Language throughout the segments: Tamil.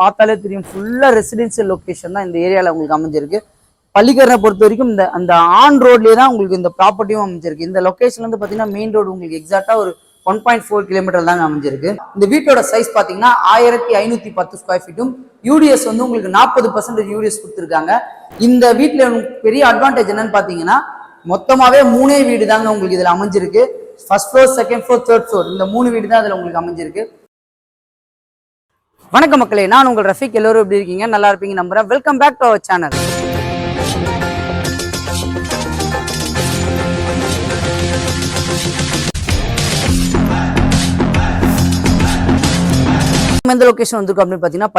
பார்த்தாலே தெரியும் ஃபுல்லா ரெசிடென்சியல் லொகேஷன் தான் இந்த ஏரியால உங்களுக்கு அமைஞ்சிருக்கு. பள்ளிக்கரணை பொறுத்த வரைக்கும் அந்த ஆன் ரோட்லேயே தான் உங்களுக்கு இந்த ப்ராப்பர்ட்டியும் அமைஞ்சிருக்கு. இந்த லொகேஷன்ல இருந்து பாத்தீங்கன்னா மெயின் ரோடு உங்களுக்கு எக்ஸாக்டா ஒரு 1.4 கிலோமீட்டர் தாங்க அமைஞ்சிருக்கு. இந்த வீட்டோட சைஸ் பாத்தீங்கன்னா 1510 ஸ்கொயர் ஃபீட்டும் யூடிஎஸ் வந்து உங்களுக்கு 40% யூடிஎஸ் கொடுத்துருக்காங்க. இந்த வீட்டுல பெரிய அட்வான்டேஜ் என்னன்னு பாத்தீங்கன்னா மொத்தமாவே 3 வீடு தாங்க உங்களுக்கு இதுல அமைஞ்சிருக்கு. First floor, second floor, third floor, இந்த 3 வீடு தான் இதுல உங்களுக்கு அமைஞ்சிருக்கு. வணக்கம் மக்களே, நான் உங்கள் ரஃபீக். எல்லோரும் எப்படி இருக்கீங்க? நல்லா இருப்பீங்க நம்புறேன். Welcome back to our channel. எந்த லொகேஷன் வந்திருக்கும் அப்படின்னு பாத்தீங்கன்னா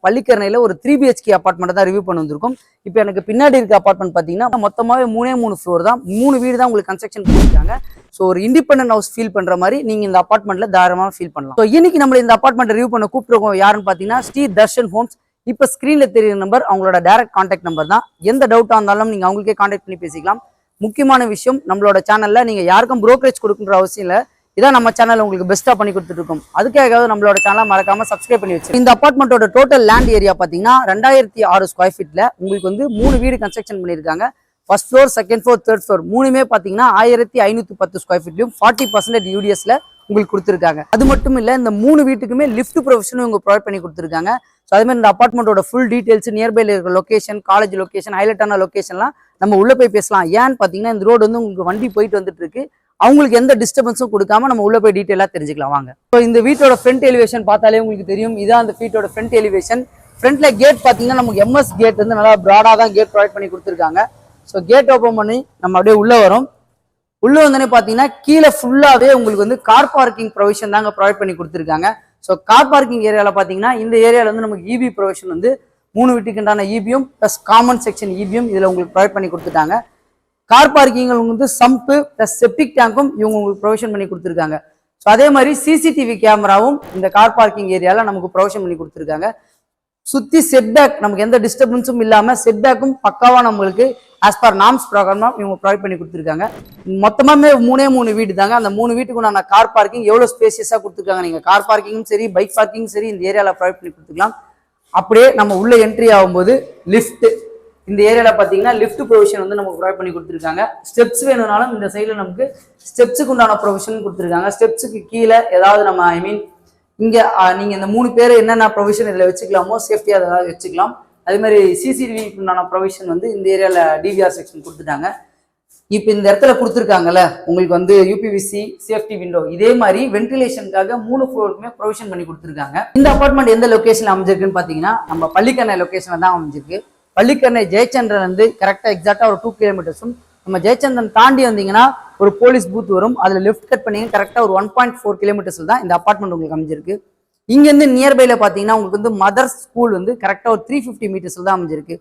பள்ளிக்கரணையில ஒரு 3 BHK அபார்ட்மெண்ட் தான் ரிவ்யூ பண்ணி வந்திருக்கும். இப்போ எனக்கு பின்னாடி இருக்க அபார்ட்மெண்ட் பாத்தீங்கன்னா மொத்தமாவே 3 ஃப்ளோர் தான், 3 வீடு தான் உங்களுக்கு கன்ஸ்ட்ரக்ஷன் பண்ணிருக்காங்க. ஸோ ஒரு இண்டிபெண்டன்ட் ஹவுஸ் ஃபீல் பண்ற மாதிரி நீங்க இந்த அபார்ட்மெண்ட்ல தாராளமாக ஃபீல் பண்ணலாம். ஸோ இன்னைக்கு நம்ம இந்த அபார்ட்மெண்ட் ரிவ்யூ பண்ண கூப்பிட்டுருக்கோம் யாருன்னு பாத்தீங்கன்னா ஸ்ரீ தர்ஷன் ஹோம்ஸ். இப்போ ஸ்கிரீன்ல தெரியுற நம்பர் அவங்களோட டைரக்ட் கான்டாக்ட் நம்பர் தான். எந்த டவுட்டா இருந்தாலும் நீங்க அவங்களுக்கே கான்டாக்ட் பண்ணி பேசிக்கலாம். முக்கியமான விஷயம், நம்மளோட சேனல்ல நீங்க யாருக்கும் புரோக்கரேஜ் கொடுக்குற அவசியம் இல்லை. இதான் நம்ம சேனல் உங்களுக்கு பெஸ்ட்டா பண்ணி கொடுத்துட்டு இருக்கோம். அதுக்காக நம்மளோட சேனலை மறக்காம சப்ஸ்கிரைப் பண்ணி வச்சு. இந்த அபார்ட்மெண்ட்டோட டோட்டல் லேண்ட் ஏரியா பாத்தீங்கன்னா 2006 ஸ்கொயர் ஃபீட்ல உங்களுக்கு வந்து 3 வீடு கன்ஸ்ட்ரக்ஷன் பண்ணிருக்காங்க. First floor, second floor, third floor மூணுமே பாத்தீங்கன்னா 1510 ஸ்கொயர் ஃபீட்லயும் 40% யூடிஎஸ்ல உங்களுக்கு கொடுத்துருக்காங்க. அது மட்டும் இல்ல, இந்த 3 வீட்டுக்குமே லிஃப்ட் ப்ரொவிஷனும் இவங்க ப்ரொவைட் பண்ணி கொடுத்துருக்காங்க. ஸோ அதே மாதிரி இந்த அபார்ட்மெண்ட்டோட ஃபுல் டீடைல்ஸ், நியர்பைல இருக்கிற லொகேஷன், காலேஜ் லொகேஷன், ஹைலைட்டான லொகேஷன்லாம் நம்ம உள்ள போய் பேசலாம். ஏன்னு பாத்தீங்கன்னா இந்த ரோடு வந்து உங்களுக்கு வண்டி போயிட்டு வந்துட்டு இருக்கு, அவங்களுக்கு எந்த டிஸ்டர்பன்ஸும் கொடுக்காம நம்ம உள்ள போய் டீட்டெயிலாக தெரிஞ்சுக்கலாம் வாங்க. ஸோ இந்த வீட்டோட ஃப்ரண்ட் எலிவேஷன் பார்த்தாலே உங்களுக்கு தெரியும். இதான் அந்த வீட்டோட ஃப்ரண்ட் எலிவேஷன். ஃப்ரண்ட்ல கேட் பார்த்தீங்கன்னா நமக்கு MS கேட் வந்து நல்லா ப்ராடா தான் கேட் ப்ரொவைட் பண்ணி கொடுத்துருக்காங்க. ஸோ கேட் ஓப்பன் பண்ணி நம்ம அப்படியே உள்ள வரோம். உள்ள வந்தோடனே பார்த்தீங்கன்னா கீழே ஃபுல்லாவே உங்களுக்கு வந்து கார் பார்க்கிங் ப்ரொவிஷன் தாங்க ப்ரொவைட் பண்ணி கொடுத்துருக்காங்க. ஸோ கார் பார்க்கிங் ஏரியாவில் பார்த்தீங்கன்னா இந்த ஏரியாவில் வந்து நமக்கு EB ப்ரொவிஷன் வந்து 3 வீட்டுக்குண்டான EBயும் ப்ளஸ் காமன் செக்ஷன் EBயும் இதில் உங்களுக்கு ப்ரொவைட் பண்ணி கொடுத்துட்டாங்க. கார் பார்க்கிங் வந்து சம்பு பிளஸ் செப்டிக் டேங்கும் இவங்க உங்களுக்கு ப்ரொவிஷன் பண்ணி கொடுத்துருக்காங்க. ஸோ அதே மாதிரி CCTV கேமராவும் இந்த கார் பார்க்கிங் ஏரியால நமக்கு ப்ரொவிஷன் பண்ணி கொடுத்துருக்காங்க. சுத்தி செட்பேக் நமக்கு எந்த டிஸ்டர்பன்ஸும் இல்லாம செட்பேக்கும் பக்காவா நம்மளுக்கு ஆஸ் பர் நார்ம்ஸ் ப்ரோக்ராமா இவங்க ப்ரொவைட் பண்ணி கொடுத்துருக்காங்க. மொத்தமாவே 3 வீடு தாங்க. அந்த 3 வீட்டுக்கு உண்டான கார் பார்க்கிங் எவ்வளவு ஸ்பேசியஸா கொடுத்துருக்காங்க. நீங்க கார் பார்க்கிங்கும் சரி, பைக் பார்க்கிங்கும் சரி இந்த ஏரியால ப்ரொவைட் பண்ணி கொடுத்துக்கலாம். அப்படியே நம்ம உள்ள என்ட்ரி ஆகும்போது லிஃப்ட், இந்த ஏரியால பாத்தீங்கன்னா லிஃப்ட் ப்ரொவிஷன் வந்து நமக்கு ப்ரொவைட் பண்ணி கொடுத்துருக்காங்க. ஸ்டெப்ஸ் வேணும்னாலும் இந்த சைட்ல நமக்கு ஸ்டெப்ஸுக்கு உண்டான ப்ரொவிஷன் கொடுத்துருக்காங்க. ஸ்டெப்ஸுக்கு கீழே ஏதாவது நம்ம இங்க நீங்க இந்த 3 பேர் என்னென்ன ப்ரொவிஷன் இதுல வச்சுக்கலாமோ சேஃப்டியா ஏதாவது வச்சுக்கலாம். அதே மாதிரி CCTVக்கு உண்டான ப்ரொவிஷன் வந்து இந்த ஏரியால DVR செக்ஷன் கொடுத்துட்டாங்க. இப்போ இந்த இடத்துல கொடுத்துருக்காங்கல்ல உங்களுக்கு வந்து UPVC சேஃப்டி விண்டோ, இதே மாதிரி வென்டிலேஷனுக்காக 3 ஃப்ளோருக்குமே ப்ரொவிஷன் பண்ணி கொடுத்துருக்காங்க. இந்த அபார்ட்மெண்ட் எந்த லொகேஷன்ல அமைஞ்சிருக்குன்னு பாத்தீங்கன்னா நம்ம பள்ளிக்கரணை லொகேஷன்ல தான் அமைஞ்சிருக்கு. பள்ளிக்கரணை ஜெயச்சந்திரன் வந்து கரெக்டா எக்ஸாக்டா ஒரு 2 கிலோமீட்டர்ஸும், நம்ம ஜெயச்சந்திரன் தாண்டி வந்தீங்கன்னா ஒரு போலீஸ் பூத் வரும், அதுல லெஃப்ட் கட் பண்ணீங்க கரெக்டா ஒரு 1.4 கிலோமீட்டர்ஸ்ல தான் இந்த அபார்ட்மெண்ட் உங்களுக்கு அமைஞ்சிருக்கு. இங்க இருந்து நியர்பைல பாத்தீங்கன்னா உங்களுக்கு வந்து மதர் ஸ்கூல் வந்து கரெக்டா ஒரு 350 மீட்டர்ஸ்ல தான் அமைஞ்சிருக்கு.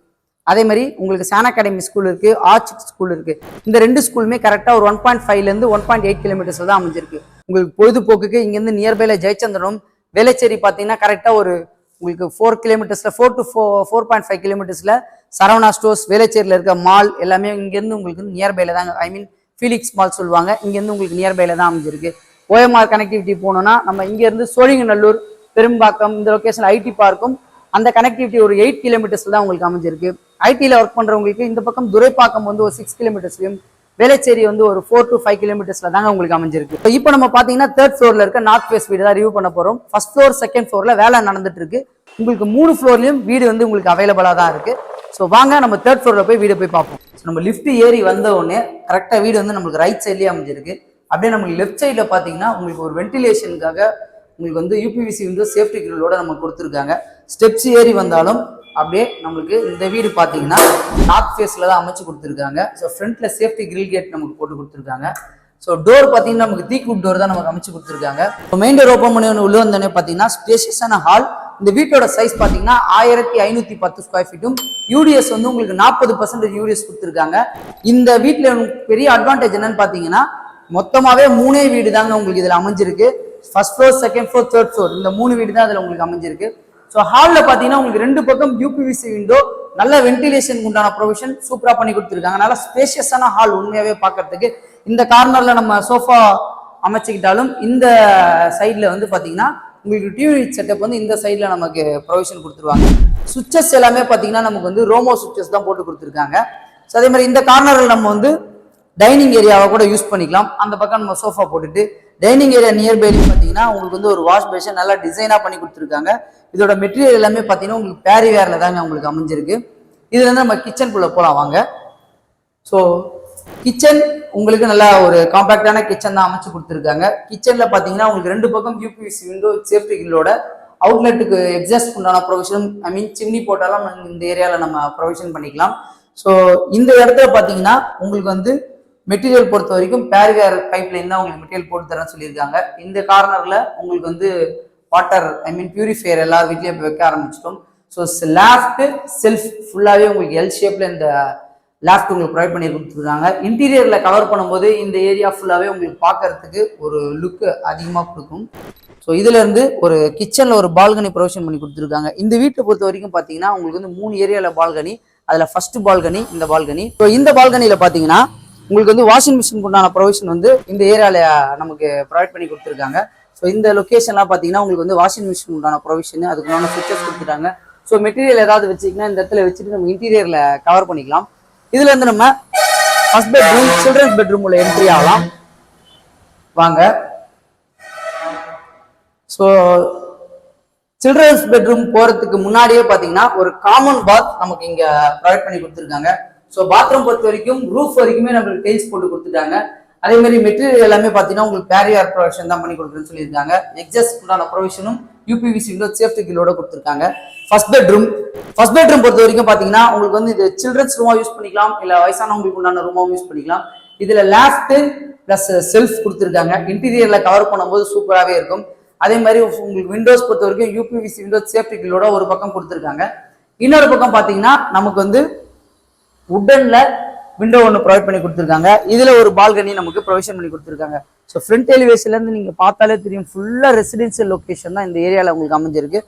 அதே மாதிரி உங்களுக்கு சான் அகாடமி ஸ்கூல் இருக்கு, ஆர்ச் ஸ்கூல் இருக்கு. இந்த 2 ஸ்கூலுமே கரெக்டா ஒரு 1.5ல இருந்து 1.8 கிலோமீட்டர்ஸ்ல தான் அமைஞ்சிருக்கு. உங்களுக்கு பொழுதுபோக்குக்கு இங்க இருந்து நியர்பைல ஜெயச்சந்திரனும், வேளச்சேரி பாத்தீங்கன்னா கரெக்டா ஒரு உங்களுக்கு 4 கிலோமீட்டர்ஸ்ல 4 to 4.5 கிலோமீட்டர்ஸ்ல சரவணா ஸ்டோர்ஸ், வேளச்சேரியில இருக்க மால் எல்லாமே இங்க இருந்து உங்களுக்கு நியர்பைல தாங்க. ஃபீலிக்ஸ் மால் சொல்லுவாங்க, இங்க இருந்து உங்களுக்கு நியர்பைல தான் அமைஞ்சிருக்கு. OMR கனெக்டிவிட்டி போனோம்னா நம்ம இங்க இருந்து சோழிங்கநல்லூர், பெரும்பாக்கம் இந்த லொகேஷன் IT பார்க்கும் அந்த கனெக்டிவிட்டி ஒரு 8 கிலோமீட்டர்ஸ்ல தான் உங்களுக்கு அமைஞ்சிருக்கு. ITல ஒர்க் பண்றவங்களுக்கு இந்த பக்கம் துரைப்பாக்கம் வந்து ஒரு 6 கிலோமீட்டர்ஸ்லயும், வேளச்சேரி வந்து ஒரு 4 to 5 கிலோமீட்டர்ஸ்ல தாங்க உங்களுக்கு அமைஞ்சிருக்கு. இப்போ நம்ம பாத்தீங்கன்னா தேர்ட் ஃப்ளோர்ல இருக்க நார்த் ஃபேஸ் வீடு தான் ரிவ்யூ பண்ண போறோம். ஃபர்ஸ்ட் ஃப்ளோர், செகண்ட் ஃப்ளோர்ல வேலை நடந்துட்டு இருக்கு. உங்களுக்கு 3 ஃப்ளோர்லயும் வீடு வந்து உங்களுக்கு அவைலபிளா தான் இருக்கு. ஸோ வாங்க நம்ம தேர்ட் ஃப்ளோர்ல போய் வீடு போய் பார்ப்போம். நம்ம லிஃப்ட் ஏறி வந்த உடனே கரெக்டா வீடு வந்து நம்மளுக்கு ரைட் சைட்லயே அமைஞ்சிருக்கு. அப்படியே நம்மளுக்கு லெஃப்ட் சைட்ல பாத்தீங்கன்னா உங்களுக்கு ஒரு வென்டிலேஷனுக்காக உங்களுக்கு வந்து UPVC விண்டோ சேஃப்டி கிரிலோட நம்ம கொடுத்துருக்காங்க. ஸ்டெப்ஸ் ஏறி வந்தாலும் அப்படியே நம்மளுக்கு இந்த வீடு பாத்தீங்கன்னா நார்த் ஃபேஸ்ல தான் அமைச்சு கொடுத்துருக்காங்க. ஸோ ஃப்ரண்ட்ல சேஃப்டி கிரில் கேட் நமக்கு போட்டு கொடுத்துருக்காங்க. ஸோ டோர் பார்த்தீங்கன்னா நமக்கு தீக்குட் டோர் தான் நமக்கு அமைச்சு கொடுத்துருக்காங்க. மெயின் டோர் ஓப்பன் பண்ணி உள்ள வந்தோடனே பார்த்தீங்கன்னா ஸ்பேஷியஸான ஹால். இந்த வீட்டோட சைஸ் பார்த்தீங்கன்னா 1510 ஸ்கொயர் ஃபீட்டும் யூடிஎஸ் வந்து உங்களுக்கு 40% யூடிஎஸ் கொடுத்துருக்காங்க. இந்த வீட்டில் பெரிய அட்வான்டேஜ் என்னன்னு பார்த்தீங்கன்னா மொத்தமாவே 3 வீடு தாங்க உங்களுக்கு இதில் அமைஞ்சிருக்கு. First floor, second floor, third floor இந்த 3 வீடு தான் இதில் உங்களுக்கு அமைஞ்சிருக்கு. ஸோ ஹாலில் பார்த்தீங்கன்னா உங்களுக்கு 2 பக்கம் UPVC விண்டோ, நல்ல வென்டிலேஷனுக்கு உண்டான ப்ரொவிஷன் சூப்பரா பண்ணி கொடுத்துருக்காங்க. நல்லா ஸ்பேஷியஸான ஹால் உண்மையாவே பார்க்கறதுக்கு. இந்த கார்னர்ல நம்ம சோஃபா அமைச்சுக்கிட்டாலும் இந்த சைட்ல வந்து பாத்தீங்கன்னா உங்களுக்கு டிவி செட்டப் வந்து இந்த சைடில் நமக்கு ப்ரொவிஷன் கொடுத்துருவாங்க. சுவிச்சஸ் எல்லாமே பார்த்தீங்கன்னா நமக்கு வந்து ரோமோ சுவிச்சஸ் தான் போட்டு கொடுத்துருக்காங்க. ஸோ அதே மாதிரி இந்த கார்னரில் நம்ம வந்து டைனிங் ஏரியாவை கூட யூஸ் பண்ணிக்கலாம். அந்த பக்கம் நம்ம சோஃபா போட்டுட்டு டைனிங் ஏரியா நியர்பைலையும் பார்த்தீங்கன்னா உங்களுக்கு வந்து ஒரு வாஷ் பேஷன் நல்லா டிசைனாக பண்ணி கொடுத்துருக்காங்க. இதோட மெட்டீரியல் எல்லாமே பார்த்தீங்கன்னா உங்களுக்கு பேரி வேரில் தாங்க உங்களுக்கு அமைஞ்சிருக்கு. இதுல இருந்து நம்ம கிச்சனுக்குள்ளே போகலாம் வாங்க. ஸோ கிச்சன் உங்களுக்கு நல்லா ஒரு காம்பாக்டான கிச்சன் தான் அமைச்சு கொடுத்துருக்காங்க. கிச்சனில் பார்த்தீங்கன்னா உங்களுக்கு 2 பக்கம் யூபிவிசி விண்டோ சேஃப்டி கில்லோட அவுட்லெட்டுக்கு எக்ஸாஸ்ட் உண்டான ப்ரொவிஷன் சிம்னி போட்டாலும் இந்த ஏரியாவில் நம்ம ப்ரொவிஷன் பண்ணிக்கலாம். ஸோ இந்த இடத்துல பார்த்தீங்கன்னா உங்களுக்கு வந்து மெட்டீரியல் பொறுத்த வரைக்கும் பேரிவேர் பைப்லைன் தான் உங்களுக்கு மெட்டீரியல் போட்டு தரேன்னு சொல்லியிருக்காங்க. இந்த கார்னரில் உங்களுக்கு வந்து வாட்டர் பியூரிஃபையர் எல்லார் வீட்லேயும் வைக்க ஆரம்பிச்சிட்டோம். ஸோ லேஃப்ட் செல்ஃப் ஃபுல்லாகவே உங்களுக்கு எல் ஷேப்பில் இந்த லேஃப்ட் உங்களுக்கு ப்ரொவைட் பண்ணி கொடுத்துருக்காங்க. இன்டீரியரில் கவர் பண்ணும்போது இந்த ஏரியா ஃபுல்லாகவே உங்களுக்கு பார்க்கறதுக்கு ஒரு லுக்கு அதிகமாக கொடுக்கும். ஸோ இதுலேருந்து ஒரு கிச்சனில் ஒரு பால்கனி ப்ரொவிஷன் பண்ணி கொடுத்துருக்காங்க. இந்த வீட்டை பொறுத்த வரைக்கும் பார்த்தீங்கன்னா உங்களுக்கு வந்து 3 ஏரியாவில் பால்கனி. அதில் ஃபர்ஸ்ட் பால்கனி இந்த பால்கனி. ஸோ இந்த பால்கனியில் பார்த்தீங்கன்னா உங்களுக்கு வந்து வாஷிங் மிஷினுக்கு உண்டான ப்ரொவிஷன் வந்து இந்த ஏரியாவில் நமக்கு ப்ரொவைட் பண்ணி கொடுத்துருக்காங்க. ஸோ இந்த லொக்கேஷன்லாம் பார்த்தீங்கன்னா உங்களுக்கு வந்து வாஷிங் மிஷின் உண்டான ப்ரொவிஷன் அதுக்கு உண்டான சுவிச்சஸ் கொடுத்துட்டாங்க. ஸோ மெட்டீரியல் ஏதாவது வச்சுக்கிங்கன்னா இந்த இடத்துல வச்சுட்டு நம்ம இன்டீரியரில் கவர் பண்ணிக்கலாம். இதுல இருந்து நம்ம ஃபர்ஸ்ட் பெட்ரூம் சில்ட்ரன்ஸ் பெட்ரூம் உள்ள என்ட்ரி ஆகலாம் வாங்க. ஸோ சில்ட்ரன்ஸ் பெட்ரூம் போறதுக்கு முன்னாடியே பாத்தீங்கன்னா ஒரு காமன் பாத் நமக்கு இங்க ப்ரொவைட் பண்ணி கொடுத்துருக்காங்க. ஸோ பாத்ரூம் பொறுத்த வரைக்கும் ரூஃப் வரைக்குமே நம்மளுக்கு டைல்ஸ் போட்டு கொடுத்துட்டாங்க. அதே மாதிரி மெட்டீரியல் எல்லாமே பார்த்தீங்கன்னா உங்களுக்கு பேரியர் ப்ரொவிஷன் தான் பண்ணி கொடுக்குறேன்னு சொல்லியிருக்காங்க. எக்ஸாஸ்ட் உண்டான ப்ரொவிஷனும் யூபிவிசி விண்டோ சேஃப்டி கில்லோட கொடுத்துருக்காங்க. ஃபர்ஸ்ட் பெட்ரூம் பொறுத்த வரைக்கும் பார்த்தீங்கன்னா உங்களுக்கு வந்து இது சில்ட்ரன்ஸ் ரூமா யூஸ் பண்ணிக்கலாம், இல்லை வயசானவங்களுக்கு உண்டான ரூமாவும் யூஸ் பண்ணிக்கலாம். இதுல லேஃப்ட் பிளஸ் செல்ஃப் கொடுத்துருக்காங்க. இன்டீரியர்ல கவர் பண்ணும்போது சூப்பராகவே இருக்கும். அதே மாதிரி உங்களுக்கு விண்டோஸ் பொறுத்த வரைக்கும் யூபிவிசி விண்டோ சேஃப்டி கில்லோட ஒரு பக்கம் கொடுத்துருக்காங்க. இன்னொரு பக்கம் பார்த்தீங்கன்னா நமக்கு வந்து உட்டன்ல விண்டோ ஒன்று ப்ரொவைட் பண்ணி கொடுத்துருக்காங்க. இதுல ஒரு பால்கனி நமக்கு ப்ரொவிஷன் பண்ணி கொடுத்துருக்காங்க. ஸோ ஃப்ரண்ட் எலிவேஷன்ல இருந்து நீங்க பார்த்தாலே தெரியும் ஃபுல்லா ரெசிடென்சியல் லொகேஷன் தான் இந்த ஏரியாவில் உங்களுக்கு அமைஞ்சிருக்கு.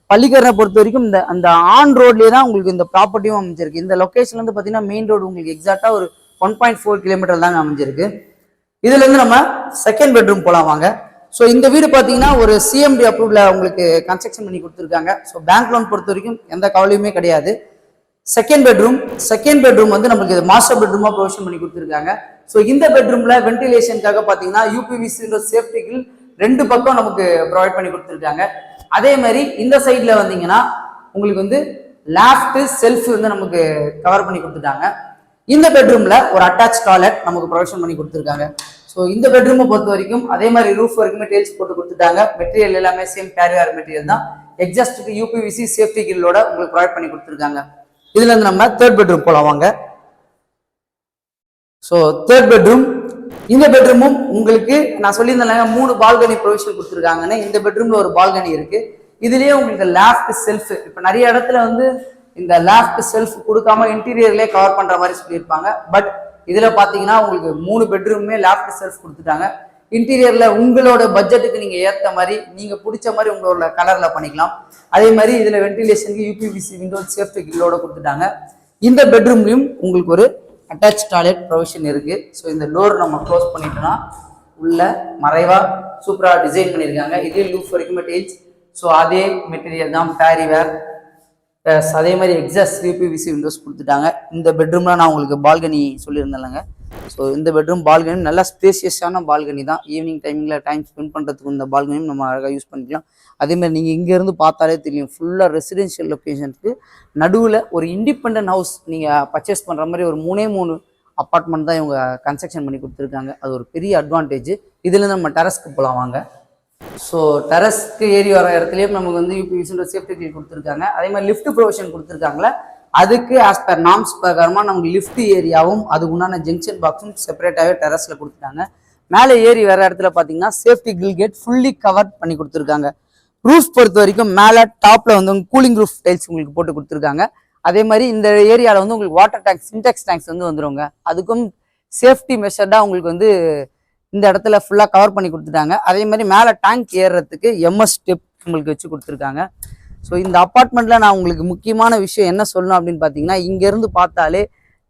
பள்ளிக்கரணை பொறுத்த வரைக்கும் அந்த ஆன் ரோட்லேயே தான் உங்களுக்கு இந்த ப்ராப்பர்ட்டியும் அமைஞ்சிருக்கு. இந்த லொகேஷன்ல இருந்து பார்த்தீங்கன்னா மெயின் ரோடு உங்களுக்கு எக்ஸாக்டா ஒரு 1.4 கிலோமீட்டர் தாங்க அமைஞ்சிருக்கு. இதுல இருந்து நம்ம செகண்ட் பெட்ரூம் போலாம் வாங்க. ஸோ இந்த வீடு பார்த்தீங்கன்னா ஒரு சிஎம்டி அப்ரூவ்ல உங்களுக்கு கன்ஸ்ட்ரக்ஷன் பண்ணி கொடுத்துருக்காங்க. ஸோ பேங்க் லோன் பொறுத்த வரைக்கும் எந்த கவலையுமே கிடையாது. செகண்ட் பெட்ரூம் வந்து நமக்கு மாஸ்டர் பெட்ரூமா ப்ரொவிஷன் பண்ணி கொடுத்துருக்காங்க. ஸோ இந்த பெட்ரூம்ல வென்டிலேஷனுக்காக பார்த்தீங்கன்னா யூபிவிசி சேஃப்டிக்கு 2 பக்கம் நமக்கு ப்ரொவைட் பண்ணி கொடுத்துருக்காங்க. அதே மாதிரி இந்த சைட்ல வந்தீங்கன்னா உங்களுக்கு வந்து லேஃப்ட் செல்ஃப் வந்து நமக்கு கவர் பண்ணி கொடுத்துட்டாங்க. இந்த பெட்ரூம்ல ஒரு அட்டாச் டாய்லெட் நமக்கு ப்ரொவிஷன் பண்ணி கொடுத்துருக்காங்க. ஸோ இந்த பெட்ரூமை பொறுத்த வரைக்கும் அதே மாதிரி ரூஃப் வரைக்குமே டைல்ஸ் போட்டு கொடுத்துட்டாங்க. மெட்டீரியல் எல்லாமே சேம் பேரிவேர் மெட்டீரியல் தான். எக்ஸாஸ்ட்டுக்கு யூபிவிசி சேஃப்டி கில்லோட உங்களுக்கு ப்ரொவைட் பண்ணி கொடுத்துருக்காங்க. இதுல இருந்து நம்ம தேர்ட் பெட்ரூம் போலாம் வாங்க. ஸோ தேர்ட் பெட்ரூம், இந்த பெட்ரூமும் உங்களுக்கு நான் சொல்லியிருந்தேன் 3 பால்கனி ப்ரொவிஷன் கொடுத்துருக்காங்கன்னு. இந்த பெட்ரூம்ல ஒரு பால்கனி இருக்கு. இதுலயே உங்களுக்கு லேஃப்ட் செல்ஃப், இப்போ நிறைய இடத்துல வந்து இந்த லேஃப்ட் செல்ஃப் கொடுக்காம இன்டீரியர்லேயே கவர் பண்ற மாதிரி சொல்லியிருப்பாங்க. பட் இதுல பாத்தீங்கன்னா உங்களுக்கு 3 பெட்ரூமே லேஃப்ட் செல்ஃப் கொடுத்துட்டாங்க. இன்டீரியர்ல உங்களோட பட்ஜெட்டுக்கு நீங்க ஏற்ற மாதிரி நீங்க பிடிச்ச மாதிரி உங்களோட கலர்ல பண்ணிக்கலாம். அதே மாதிரி இதுல வென்டிலேஷனுக்கு யூபிவிசி விண்டோ சேஃப்டி கில்லோட கொடுத்துட்டாங்க. இந்த பெட்ரூம்லயும் உங்களுக்கு ஒரு அட்டாச் டாய்லெட் ப்ரொவிஷன் இருக்கு. ஸோ இந்த டோர் நம்ம க்ளோஸ் பண்ணிட்டோம்னா உள்ள மறைவா சூப்பரா டிசைன் பண்ணியிருக்காங்க. இதே லூப் வரைக்குமே டைல்ஸ். ஸோ அதே மெட்டீரியல் தான் பேரிவேர். அதே மாதிரி எக்ஸாஸ்ட் யூபிவிசி விண்டோஸ் கொடுத்துட்டாங்க. இந்த பெட்ரூம்ல நான் உங்களுக்கு பால்கனி சொல்லியிருந்தேன்லங்க. ஸோ இந்த பெட்ரூம் பால்கனி நல்லா ஸ்பேசியஸான பால்கனி தான். ஈவினிங் டைமிங்கில் டைம் ஸ்பெண்ட் பண்ணுறதுக்கு இந்த பால்கனியும் நம்ம அழகாக யூஸ் பண்ணிக்கலாம். அதேமாதிரி நீங்கள் இங்கேருந்து பார்த்தாலே தெரியும் ஃபுல்லாக ரெசிடென்ஷியல் லொக்கேஷனுக்கு நடுவில் ஒரு இண்டிபெண்டன்ட் ஹவுஸ் நீங்கள் பர்ச்சேஸ் பண்ணுற மாதிரி ஒரு 3 அப்பார்ட்மெண்ட் தான் இவங்க கன்ஸ்ட்ரக்ஷன் பண்ணி கொடுத்துருக்காங்க. அது ஒரு பெரிய அட்வான்டேஜ். இதுலேருந்து நம்ம டெரஸ்க்கு போகலாம் வாங்க. ஸோ டெரஸ்க்கு ஏறி வர இடத்துலையும் நமக்கு வந்து யூபிவிசி சேஃப்டி கில் கொடுத்துருக்காங்க. அதே மாதிரி லிஃப்ட் ப்ரொவிஷன் கொடுத்துருக்காங்களே, அதுக்கு ஆஸ் பர் நாம்ஸ் பிரகாரமாக நமக்கு லிஃப்ட் ஏரியாவும் அதுக்கு உண்டான ஜங்ஷன் பாக்ஸும் செப்பரேட்டாகவே டெரஸில் கொடுத்துட்டாங்க. மேலே ஏறி வர இடத்துல பார்த்தீங்கன்னா safety grill gate fully cover பண்ணி கொடுத்துருக்காங்க. ரூஃப் பொறுத்த வரைக்கும் மேலே டாப்பில் வந்து கூலிங் ரூஃப் டைல்ஸ் உங்களுக்கு போட்டு கொடுத்துருக்காங்க. அதே மாதிரி இந்த ஏரியாவில் வந்து உங்களுக்கு வாட்டர் டேங்க் சின்டெக்ஸ் டேங்க்ஸ் வந்து வந்துருங்க. அதுக்கும் சேஃப்டி மெஷர்டாக உங்களுக்கு வந்து இந்த இடத்துல ஃபுல்லாக கவர் பண்ணி கொடுத்துட்டாங்க. அதே மாதிரி மேலே டேங்க் ஏறுறதுக்கு எம்எஸ் ஸ்டெப் உங்களுக்கு வச்சு கொடுத்துருக்காங்க. ஸோ இந்த அப்பார்ட்மெண்ட்டில் நான் உங்களுக்கு முக்கியமான விஷயம் என்ன சொல்லணும் அப்படின்னு பார்த்தீங்கன்னா, இங்கேருந்து பார்த்தாலே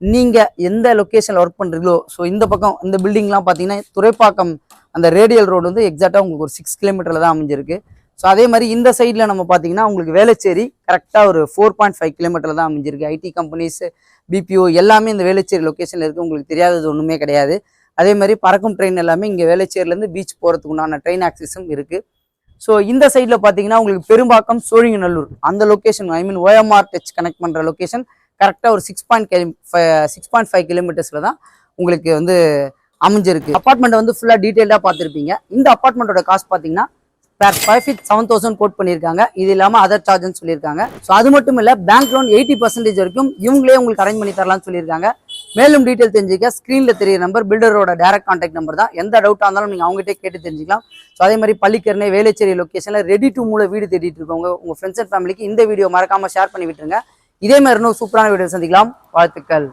நீங்கள் எந்த லொக்கேஷனில் ஒர்க் பண்ணுறீங்களோ, ஸோ இந்த பக்கம் இந்த பில்டிங்லாம் பார்த்தீங்கன்னா துறைப்பாக்கம் அந்த ரேடியல் ரோடு வந்து எக்ஸாக்டாக உங்களுக்கு ஒரு 6 கிலோமீட்டரில் தான் அமைஞ்சிருக்கு. ஸோ அதே மாதிரி இந்த சைடில் நம்ம பார்த்தீங்கன்னா உங்களுக்கு வேளச்சேரி கரெக்டாக ஒரு 4.5 கிலோமீட்டர் தான் அமைஞ்சிருக்கு. ஐடி கம்பெனிஸ், பிபிஓ எல்லாமே இந்த வேளச்சேரி லொக்கேஷனில் இருக்குது. உங்களுக்கு தெரியாதது ஒன்றுமே கிடையாது. அதே மாதிரி பறக்கும் ட்ரெயின் எல்லாமே இங்கே வேளச்சேரியிலேருந்து பீச் போகிறதுக்கு உண்டான ட்ரெயின் ஆக்சஸும் இருக்குது. ஸோ இந்த சைடில் பார்த்தீங்கன்னா உங்களுக்கு பெரும்பாக்கம், சோழிங்கநல்லூர் அந்த லொக்கேஷன், ஐ மீன் ஓஎம்ஆர் டச் கனெக்ட் பண்ணுற லொக்கேஷன் கரெக்டாக ஒரு 6.5 கிலோமீட்டர்ஸில் தான் உங்களுக்கு வந்து அமைஞ்சிருக்கு. அப்பார்ட்மெண்ட் வந்து ஃபுல்லாக டீட்டெயிலாக பார்த்துருப்பீங்க. இந்த அப்பார்ட்மெண்ட்டோட காஸ்ட் பார்த்தீங்கன்னா per square feet 7,000 கோட் பண்ணியிருக்காங்க. இது இல்லாமல் அதர் சார்ஜ்னு சொல்லியிருக்காங்க. ஸோ அது மட்டும் இல்லை, பேங்க் லோன் 80% வரைக்கும் இவங்களே உங்களுக்கு அரேஞ்ச் பண்ணி தரலாம்னு சொல்லியிருக்காங்க. மேலும் டீட்டெயில் தெரிஞ்சுக்க ஸ்க்ரீனில் தெரியுற நம்பர் பில்டரோட டேரக்ட் கான்டாக்ட் நம்பர் தான். எந்த டவுட்டாக இருந்தாலும் நீங்கள் அவங்ககிட்டே கேட்டு தெரிஞ்சுக்கலாம். ஸோ அதே மாதிரி பள்ளிக்கரணை, வேளச்சேரி லொக்கேஷனில் ரெடி டு மூவ் வீடு தேடிட்டு இருக்கவங்க உங்கள் ஃப்ரெண்ட்ஸ் அண்ட் ஃபேமிலிக்கு இந்த வீடியோ மறக்காமல் ஷேர் பண்ணி விட்டுருங்க. இதே மாதிரி இன்னும் சூப்பரான வீடியோ சந்திக்கலாம். வாழ்த்துக்கள்.